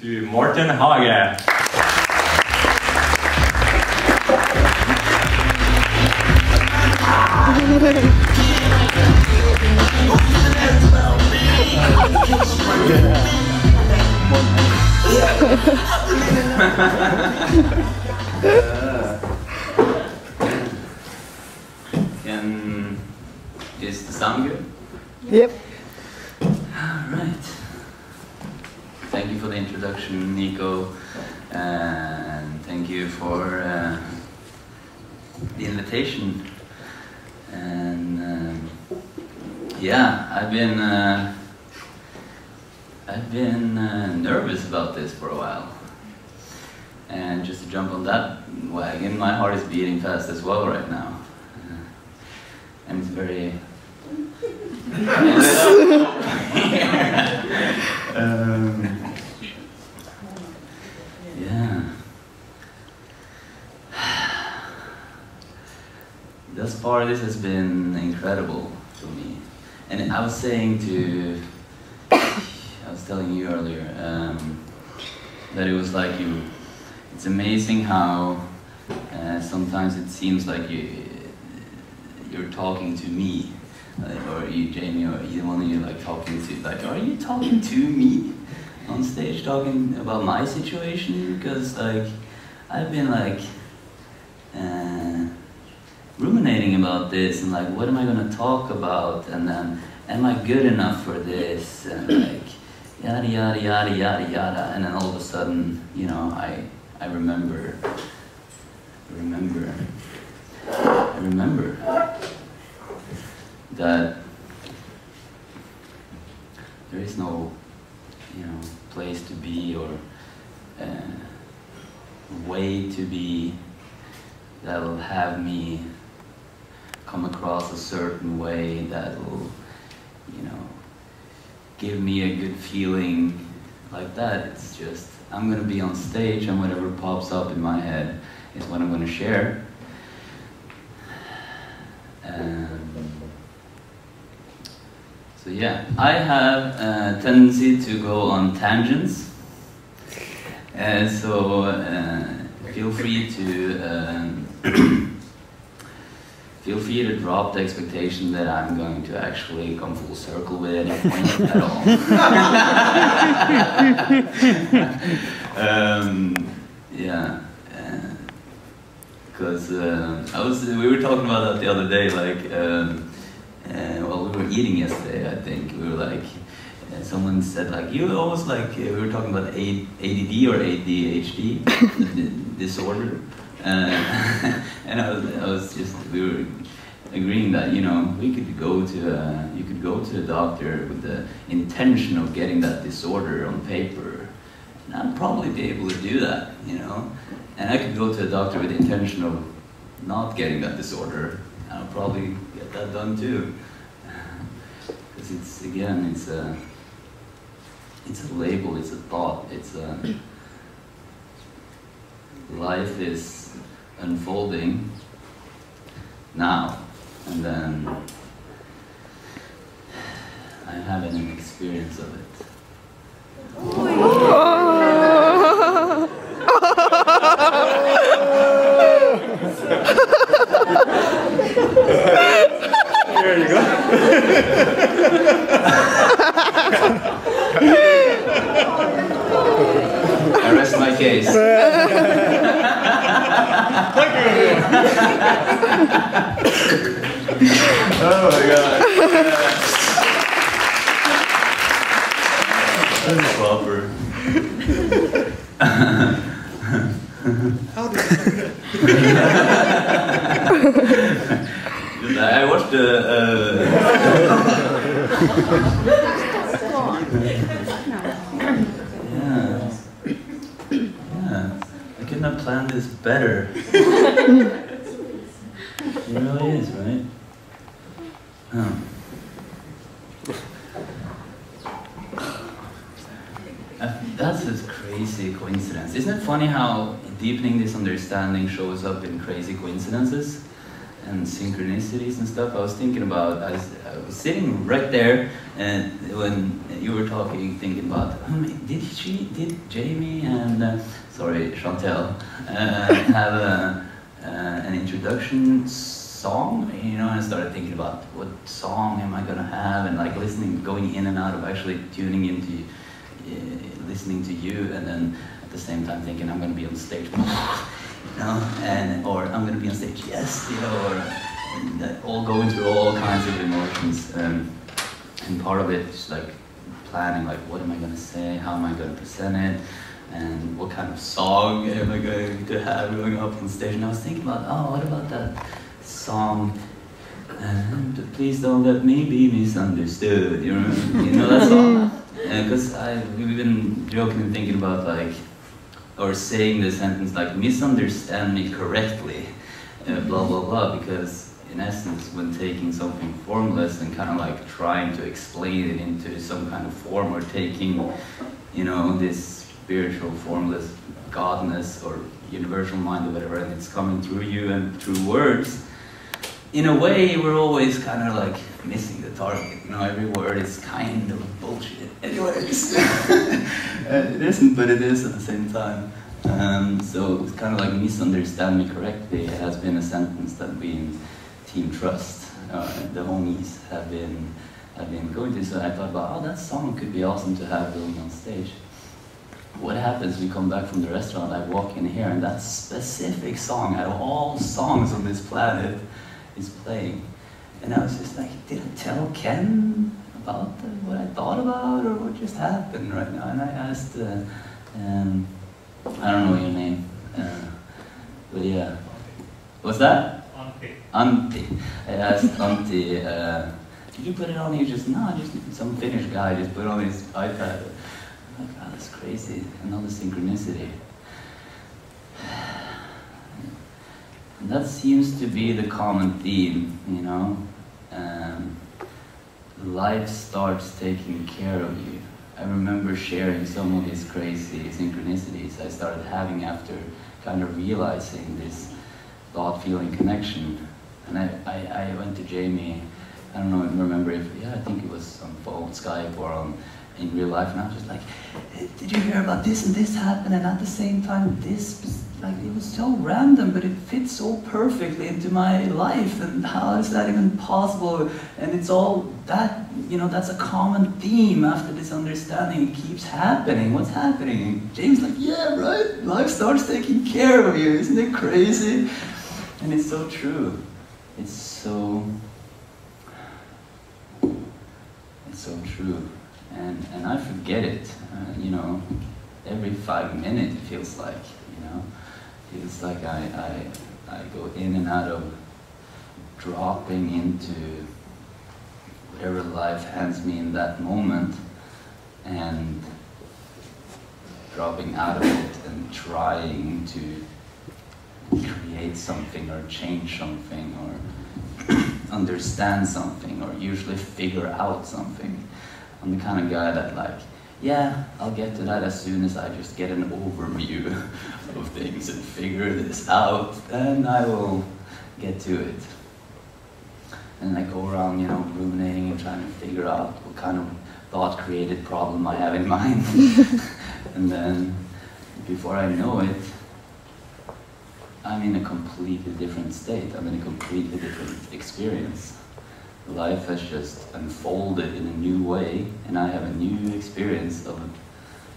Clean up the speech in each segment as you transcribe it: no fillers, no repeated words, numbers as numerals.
To Morten Hake. Is the sound good? Yep. Alright. Thank you for the introduction, Nico, and thank you for the invitation. And yeah, I've been nervous about this for a while. And just to jump on that wagon, my heart is beating fast as well right now. And it's very... yeah. Thus far, this has been incredible for me. And I was saying to... I was telling you earlier that it was like you... It's amazing how sometimes it seems like you're talking to me, or you, Jamie, or either one of you, like talking to, like, are you talking to me on stage, talking about my situation? Because like, I've been like ruminating about this, and like, what am I gonna talk about? And then, am I good enough for this? And like, yada yada yada yada yada. And then all of a sudden, you know, I remember that there is no, you know, place to be or way to be that will have me come across a certain way that will, you know, give me a good feeling like that. It's just, I'm gonna be on stage and whatever pops up in my head is what I'm gonna share. So yeah, I have a tendency to go on tangents, so feel free to drop the expectation that I'm going to actually come full circle with any point at all. Yeah, because we were talking about that the other day, like. Well, we were eating yesterday, I think. We were like, someone said like, you almost like, we were talking about ADD or ADHD disorder. And I was just, we were agreeing that, you know, we could go to, you could go to a doctor with the intention of getting that disorder on paper. And I'd probably be able to do that, you know. And I could go to a doctor with the intention of not getting that disorder. I'll probably get that done too. Because it's, again, it's a label, it's a thought, it's a... Life is unfolding now, and then I'm having an experience of it. There you go. I rest my case. Oh my god. That's proper. How did I watched the... Yeah, I could not plan this better. It really is, right? Huh. That's a crazy coincidence. Isn't it funny how deepening this understanding shows up in crazy coincidences and synchronicities and stuff? I was thinking about, I was sitting right there and when you were thinking about, did Jamie and, sorry, Chantel, have an introduction song? You know, and I started thinking about what song am I gonna have, and like going in and out of actually tuning into, listening to you, and then at the same time thinking I'm gonna be on stage, you know, or I'm gonna be on stage, yes, you know, or all going through all kinds of emotions, and part of it is like planning, like what am I gonna say, how am I gonna present it, and what kind of song am I going to have going up on stage. And I was thinking about, oh, what about that song, and please don't let me be misunderstood, you know that song? Because we've been joking and thinking about like, or saying the sentence like, misunderstand me correctly, blah blah blah, because in essence, when taking something formless and kind of like trying to explain it into some kind of form, or taking, you know, this spiritual formless godness or universal mind or whatever, and it's coming through you and through words, in a way we're always kind of like missing the target. You know, every word is kind of bullshit anyways. It isn't, but it is at the same time. So it's kind of like misunderstand me correctly. It has been a sentence that we in Team Trust, the homies have been going to. So I thought about, oh, that song could be awesome to have going on stage. What happens, we come back from the restaurant, I walk in here, and that specific song, out of all songs on this planet, is playing. And I was just like, did I tell Ken about what I thought about, or what just happened right now? And I asked, I don't know your name, but yeah. What's that? Antti. I asked Antti, did you put it on? He just, no, just some Finnish guy just put it on his iPad. I'm like, oh, that's crazy, another synchronicity. And that seems to be the common theme, you know? Life starts taking care of you. I remember sharing some of these crazy synchronicities I started having after kind of realizing this thought-feeling connection. And I went to Jamie, I don't know, remember if, yeah, I think it was on phone, Skype, or in real life, and I was just like, did you hear about this and this happened, and at the same time this, like, it was so random, but it fits so perfectly into my life, and how is that even possible? And it's all that, you know, that's a common theme after this understanding. It keeps happening. What's happening? And James like, yeah, right, life starts taking care of you, isn't it crazy? And it's so true. It's so true. And I forget it, you know, every 5 minutes it feels like, you know, feels like I go in and out of dropping into whatever life hands me in that moment, and dropping out of it and trying to create something or change something or understand something or usually figure out something. I'm the kind of guy that like, yeah, I'll get to that as soon as I just get an overview of things and figure this out, then I will get to it. And I go around, you know, ruminating and trying to figure out what kind of thought-created problem I have in mind. And then, before I know it, I'm in a completely different state. I'm in a completely different experience. Life has just unfolded in a new way, and I have a new experience of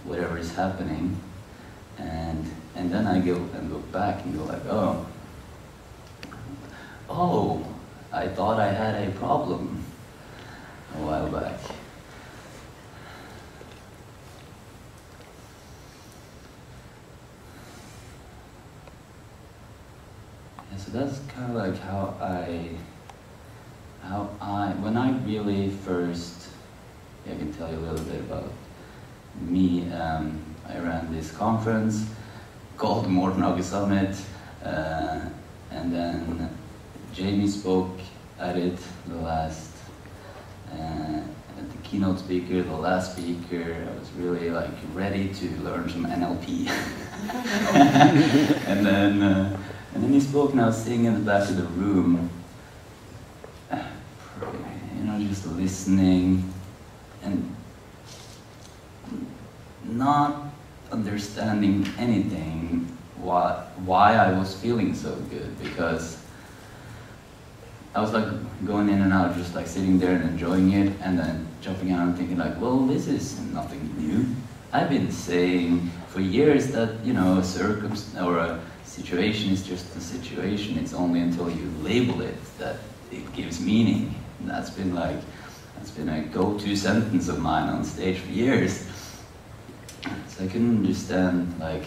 whatever is happening. And then I go and look back and go like, oh, I thought I had a problem a while back. Yeah, so that's kind of like how when I really first, I can tell you a little bit about me. I ran this conference called Morten Hake Summit, and then Jamie spoke at it, the keynote speaker, the last speaker. I was really like ready to learn some NLP. and then he spoke, and I was sitting in the back of the room, you know, just listening, and not understanding anything, why I was feeling so good, because I was like going in and out, just like sitting there and enjoying it, and then jumping out and thinking like, well, this is nothing new. I've been saying for years that, you know, a circumstance or a situation is just a situation. It's only until you label it that it gives meaning. And that's been a go-to sentence of mine on stage for years. So I couldn't understand like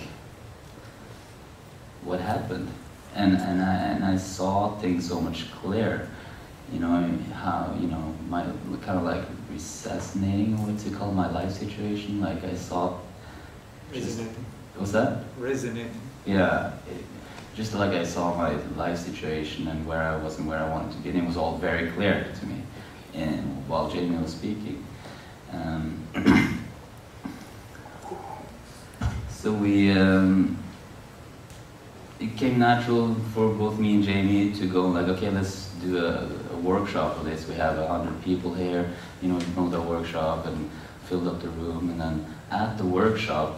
what happened, and I saw things so much clearer. You know how, you know, my kind of like resonating, what to call my life situation. Like I saw. Resonating. What's that? Resonating. Yeah, just like I saw my life situation and where I was and where I wanted to be, and it was all very clear to me. And while Jamie was speaking, so we, it came natural for both me and Jamie to go like, okay, let's do a workshop of this. We have 100 people here, you know, we promoted our workshop and filled up the room. And then at the workshop,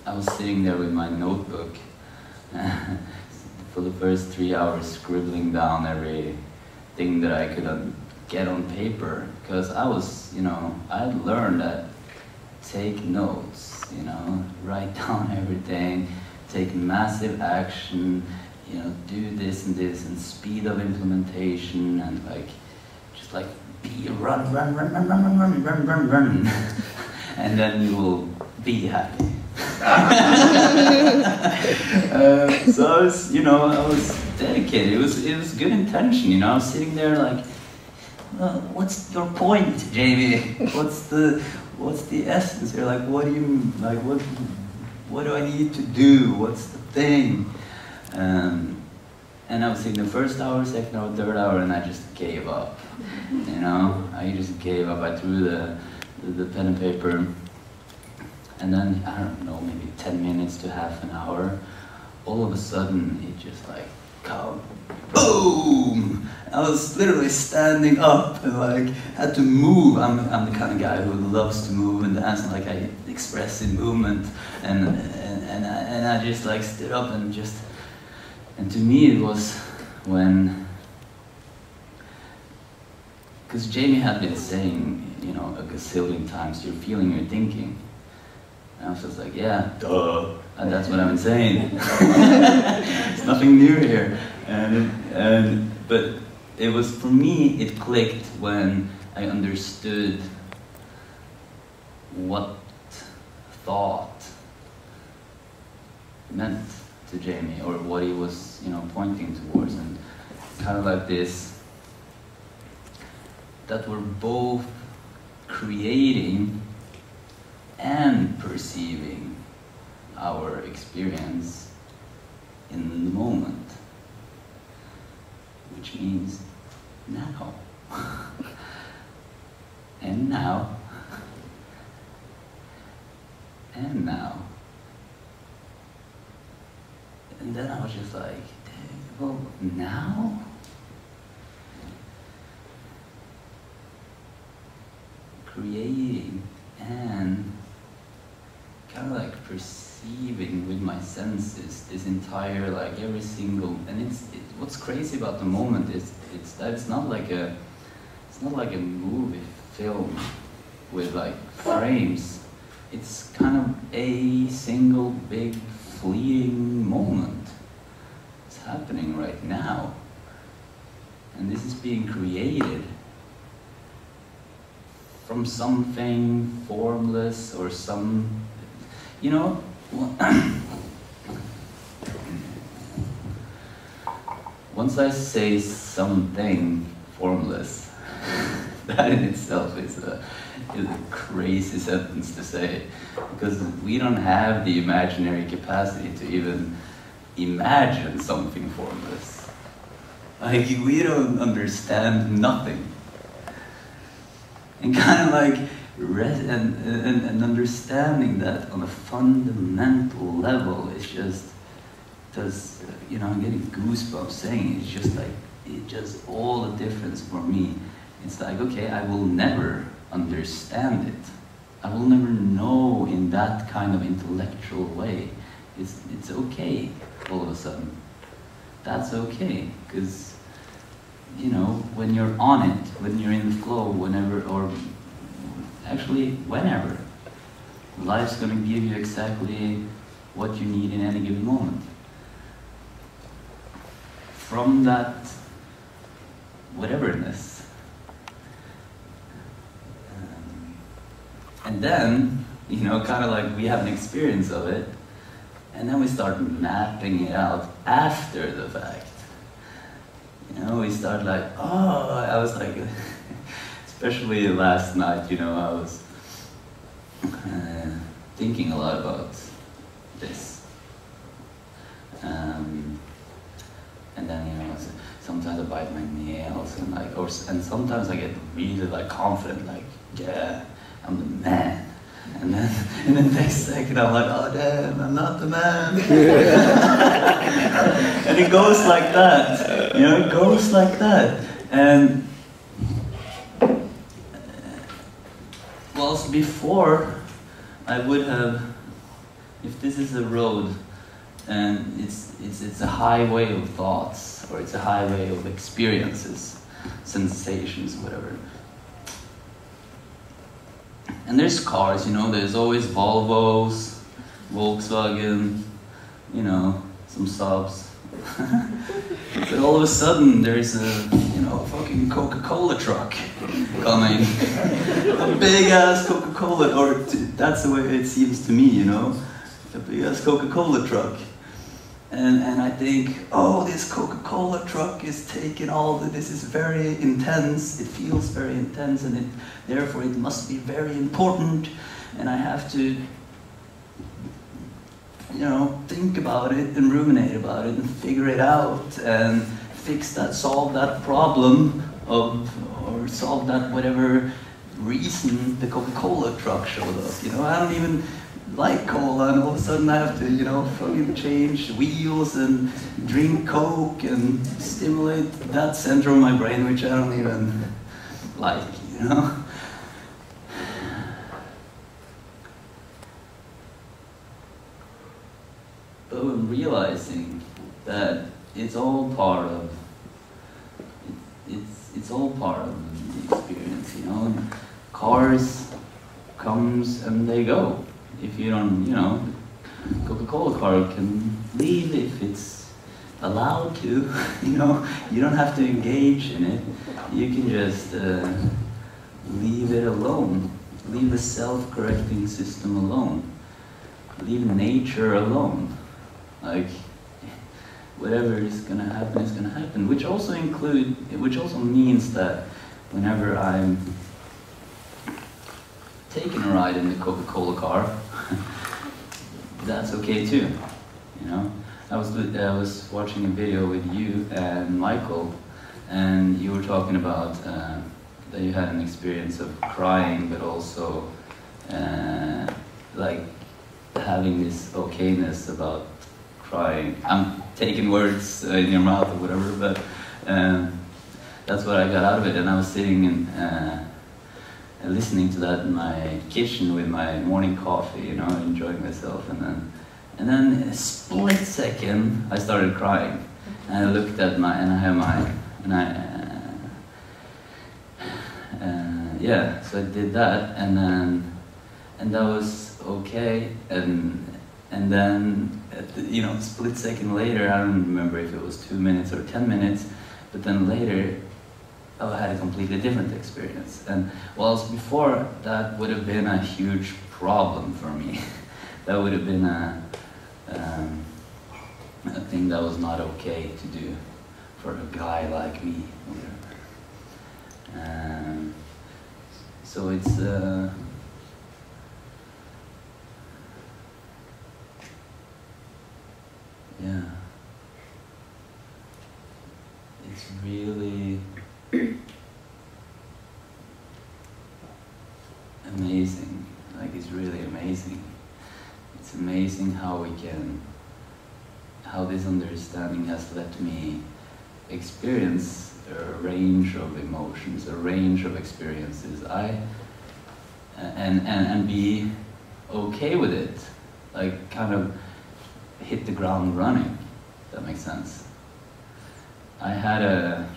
I was sitting there with my notebook for the first 3 hours, scribbling down everything that I could get on paper, because I was, you know, I learned that take notes, you know, write down everything, take massive action, you know, do this and speed of implementation, and like, just like run, and then you will be happy. So I was, you know, I was dedicated. It was good intention, you know. I was sitting there like, what's your point, Jamie? What's the essence here? Like, what do you like? What do I need to do? What's the thing? And I was thinking the first hour, second hour, third hour, and I just gave up. You know, I just gave up. I threw the pen and paper. And then, I don't know, maybe 10 minutes to half an hour, all of a sudden, it just like, come, boom! I was literally standing up and like, had to move. I'm the kind of guy who loves to move and dance, and like I express in movement. And I just like stood up and just, and to me it was when, because Jamie had been saying, you know, a gazillion times, you're feeling, you're thinking. And I was just like, yeah, duh, and that's what I've been saying. It's nothing new here. But it was, for me, it clicked when I understood what thought meant to Jamie, or what he was, you know, pointing towards, and kind of like this, that we're both creating and perceiving our experience in the moment, which means now. And now. And now. And then I was just like, well, now? Creating and kind of like perceiving with my senses this entire, like every single, and what's crazy about the moment is that it's not like a movie film with like frames. It's kind of a single big fleeting moment. It's happening right now, and this is being created from something formless or some, you know, once I say something formless, that in itself is a crazy sentence to say, because we don't have the imaginary capacity to even imagine something formless. Like, we don't understand nothing. And kind of like, and understanding that on a fundamental level is just, does, you know, I'm getting goosebumps saying it. It's just like, it just all the difference for me. It's like, okay, I will never understand it. I will never know in that kind of intellectual way. It's okay all of a sudden. That's okay, because you know, when you're on it, when you're in the flow, whenever, or actually whenever, life's gonna give you exactly what you need in any given moment. From that whateverness. And then, you know, kind of like we have an experience of it, and then we start mapping it out after the fact. You know, we start like, oh, I was like, especially last night, you know, I was thinking a lot about this. And then, you know, sometimes I bite my nails, and like, and sometimes I get really like confident, like, yeah, I'm the man. And then next second I'm like, oh damn, I'm not the man. And it goes like that, you know, it goes like that. And whilst before I would have, if this is a road and it's a highway of thoughts, or it's a highway of experiences, sensations, whatever. And there's cars, you know, there's always Volvos, Volkswagen, you know, some Saabs. But all of a sudden there's a, you know, fucking Coca-Cola truck coming. A big ass Coca-Cola, or that's the way it seems to me, you know. A big ass Coca-Cola truck. And I think, oh, this Coca-Cola truck is taking all the, this is very intense, it feels very intense, and therefore it must be very important, and I have to, you know, think about it and ruminate about it and figure it out and fix that, solve that problem of, or solve that whatever reason the Coca-Cola truck showed up. You know, I don't even like cola, and all of a sudden I have to, you know, fucking change wheels and drink Coke and stimulate that center of my brain, which I don't even like, you know. But I'm realizing that it's all part of, it's all part of the experience, you know. Cars comes and they go. If you don't, you know, Coca-Cola car can leave if it's allowed to, you know. You don't have to engage in it. You can just leave it alone. Leave the self-correcting system alone. Leave nature alone. Like, whatever is gonna happen is gonna happen. Which also means that whenever I'm taking a ride in the Coca-Cola car, that's okay too, you know. I was watching a video with you and Michael, and you were talking about that you had an experience of crying, but also like having this okayness about crying. I'm taking words in your mouth or whatever, but that's what I got out of it. And I was sitting and listening to that in my kitchen with my morning coffee, you know, enjoying myself, and then in a split second I started crying, and I looked at yeah, so I did that, and that was okay, and then you know, a split second later, I don't remember if it was 2 minutes or 10 minutes, but then later I had a completely different experience. And whilst before that would have been a huge problem for me, that would have been a thing that was not okay to do for a guy like me. So it's yeah, it's really amazing. Like, it's really amazing. It's amazing how this understanding has let me experience a range of emotions, a range of experiences. and be okay with it, like kind of hit the ground running. If that makes sense. I had a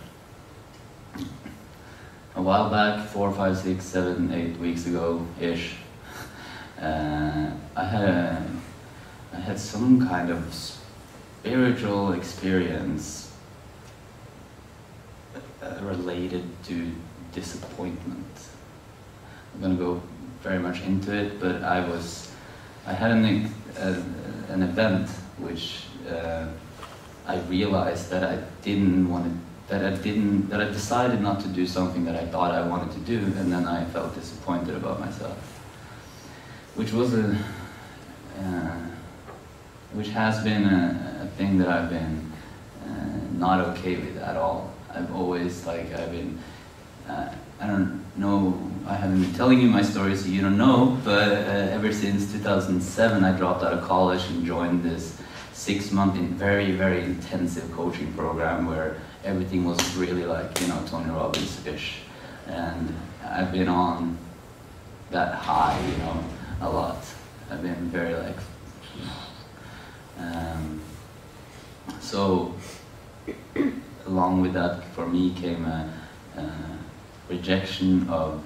while back, 4, 5, 6, 7, 8 weeks ago ish. I had some kind of spiritual experience related to disappointment. I'm gonna go very much into it, but I had an event which I realized that I decided not to do something that I thought I wanted to do, and then I felt disappointed about myself, which was which has been a thing that I've been not okay with at all. I've always I don't know, I haven't been telling you my story so you don't know, but ever since 2007 I dropped out of college and joined this 6-month very, very intensive coaching program where everything was really like, you know, Tony Robbins-ish. And I've been on that high, you know, a lot. I've been very like, so along with that for me came a rejection of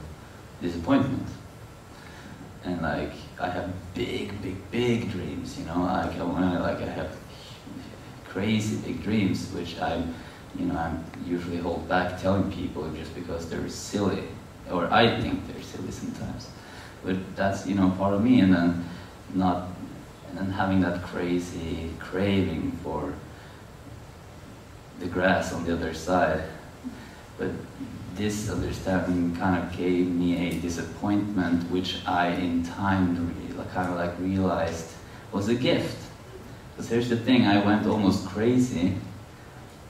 disappointment. And like, I have big dreams, you know, I have crazy big dreams, which I usually hold back telling people just because they're silly, or I think they're silly sometimes. But that's, you know, part of me, and then having that crazy craving for the grass on the other side. But this understanding kind of gave me a disappointment, which I in time kind of like realized was a gift. Because here's the thing, I went almost crazy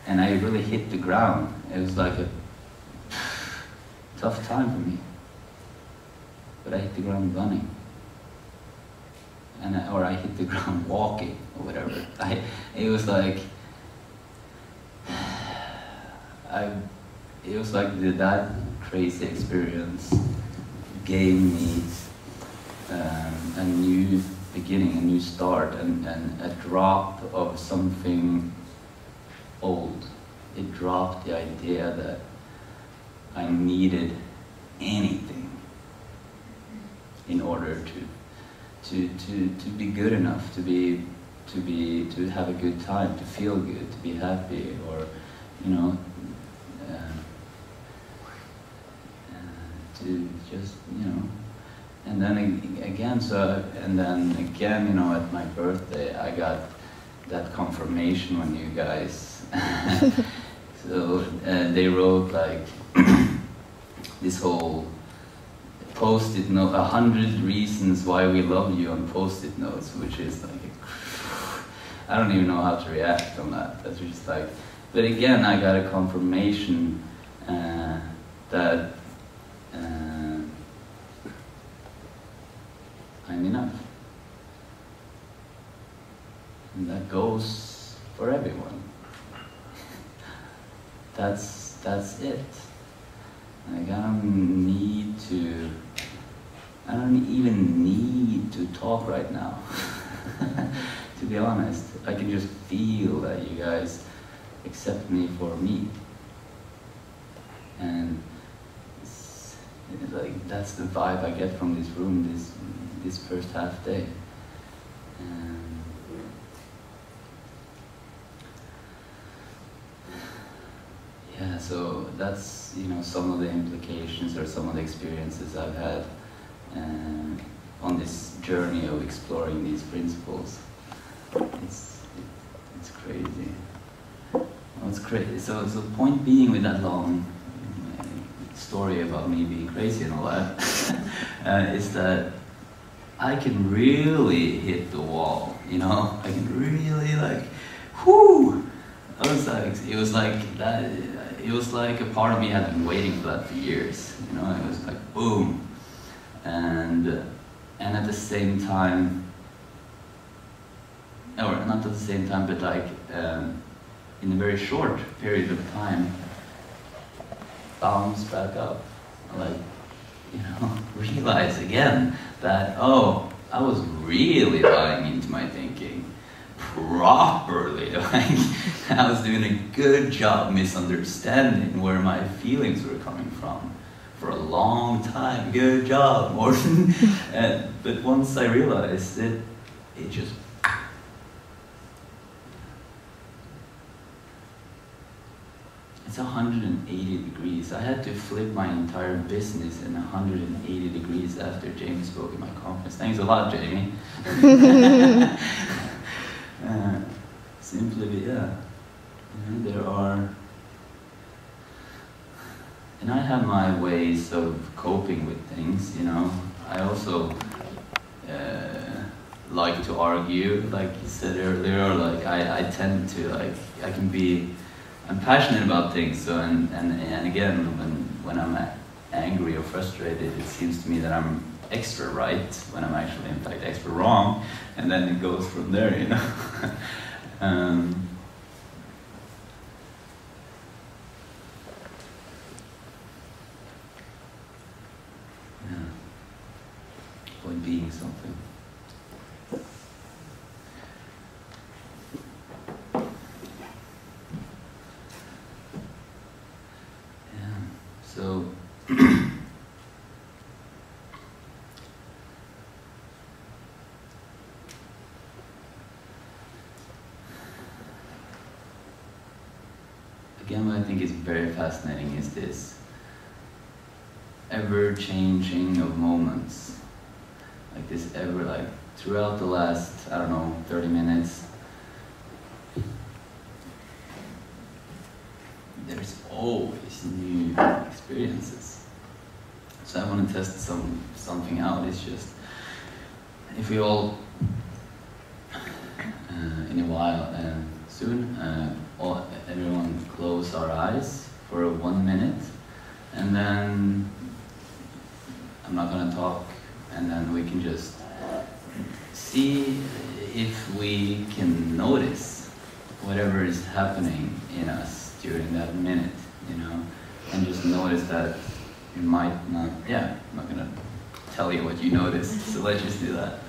and I really hit the ground. It was like a tough time for me. But I hit the ground running. Or I hit the ground walking, or whatever. It was like that crazy experience gave me a new beginning, a new start, and a drop of something old. It dropped the idea that I needed anything in order to be good enough, to have a good time, to feel good, to be happy, or, you know, to just, you know. And then again, you know, at my birthday, I got that confirmation when you guys, so they wrote like this whole post-it note, 100 reasons why we love you on post-it notes, which is like, I don't even know how to react on that. That's just like, but again, I got a confirmation that I'm enough. And that goes for everyone. That's it. Like, I don't even need to talk right now. To be honest, I can just feel that you guys accept me for me. And it's like, that's the vibe I get from this room, this first half day. Yeah, so that's, you know, some of the implications or some of the experiences I've had on this journey of exploring these principles. It's crazy. Well, it's crazy. So point being with that long story about me being crazy and all that is that I can really hit the wall, you know? I can really like, whoo! It was like that. It was like a part of me had been waiting for that for years. You know, it was like boom, and at the same time, or not at the same time, but like in a very short period of time, bounce back up. Like you know, realize again that, oh, I was really buying into my thinking properly. Like, I was doing a good job misunderstanding where my feelings were coming from for a long time. Good job, Morten. But once I realized it, it just... It's 180 degrees. I had to flip my entire business in 180 degrees after Jamie spoke at my conference. Thanks a lot, Jamie. Simply, yeah. There are... And I have my ways of coping with things, you know. I also like to argue, like you said earlier, like I tend to, like, I'm passionate about things, so, and again, when I'm angry or frustrated, it seems to me that I'm extra right, when I'm actually, in fact, extra wrong, and then it goes from there, you know. Yeah. Point being something. So, again, what I think is very fascinating is this ever-changing of moments. Like this like throughout the last, I don't know, 30 minutes, there's always new experiences. So I want to test something out. It's just, if we all, in a while, soon, everyone close our eyes for 1 minute, and then I'm not going to talk, and then we can just see if we can notice whatever is happening in us during that minute, you know, and just notice that you might not, yeah, I'm not gonna tell you what you noticed, so let's just do that.